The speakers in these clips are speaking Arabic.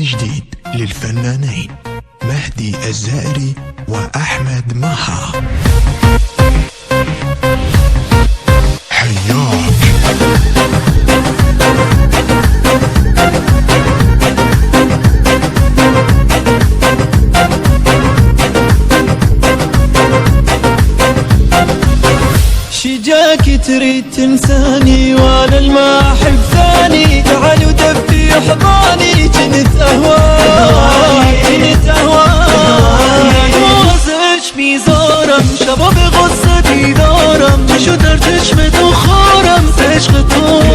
جديد للفنانين مهدي الزائري وأحمد مها. حياك شجاك تريد تنساني وانا الما احب ثاني، تعال ودفي حضاني كنت اهواك غوزش ميزارم شباب غصتي دارم شو درتش مدخارم سشغطون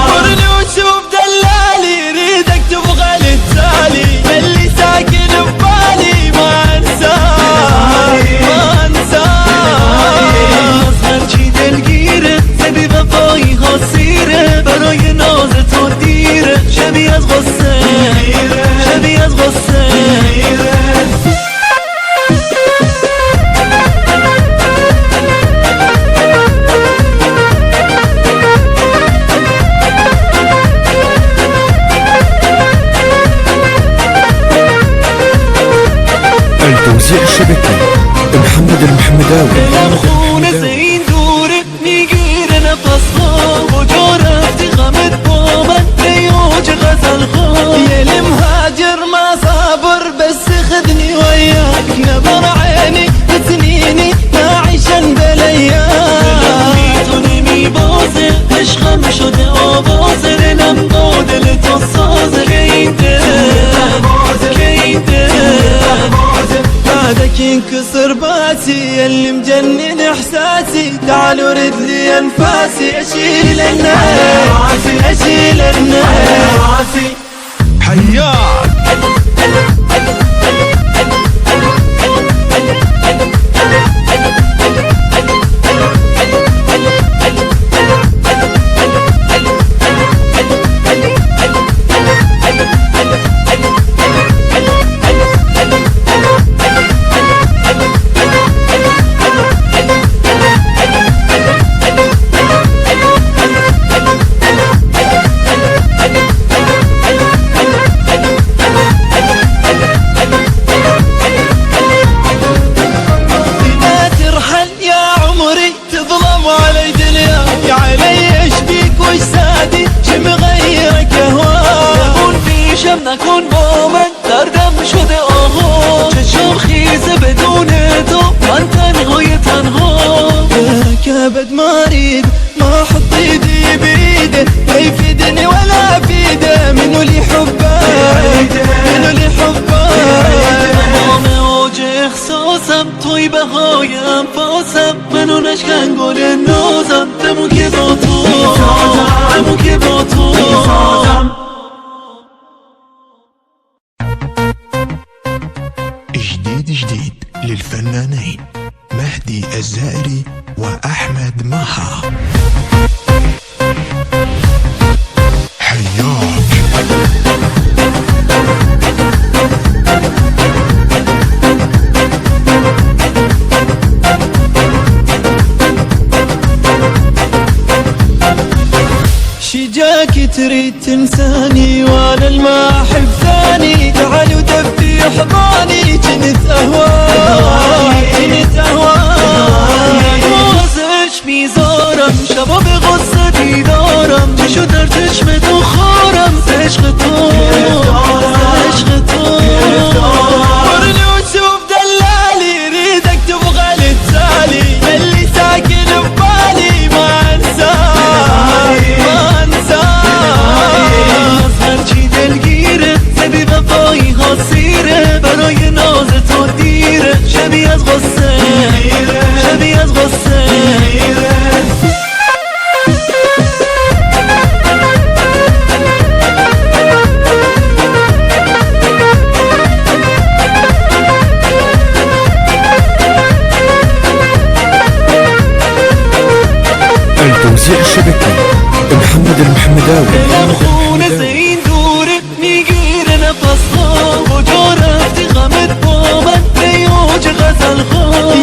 ورني وتشوف دلالي ريدك تبغى للتالي اللي ساكن ببالي ما انساك برای ناز تو دیره شبیه از غصه التوزيع الشبكي محمد المحمداوي. يا المهاجر ما صابر بس خذني وياك، نظر عيني بسنيني ما عيشن بلياك مي بوزر عشقم شده آوازر نمداد لتصازر كيده بعدك ينكسر باسي اللي مجنن احساسي، تعال ورد لي انفاسي اشيل الناس حياك نکن با من دردم شده آها، چشم خیزه بدون تو من تنها كبد مريض ما حط ايدي بيده لا يفيدني ولا فيده منو لي حبه تمام اوج احساسم توی بهای انفاسم منو نشکن گل نازم دمو که با تو جديد للفنانين مهدي الزائري وأحمد مها. حياك شجاك تريد تنساني وانا الما احب ثاني، تعال ودفي حضاني كنت اهواك غوزش ميزارم شباب غصتي دارم شو درتش مدخارم سشغطون ورني وتشوف دلالي ريدك تبغى للتالي اللي ساكن ببالي ما انساك زبی وفایی ها سیره برای ناز تو دیره شبیه از غصه التوزيع الشبكي محمد المحمداوي. با من بیوج غزل خواه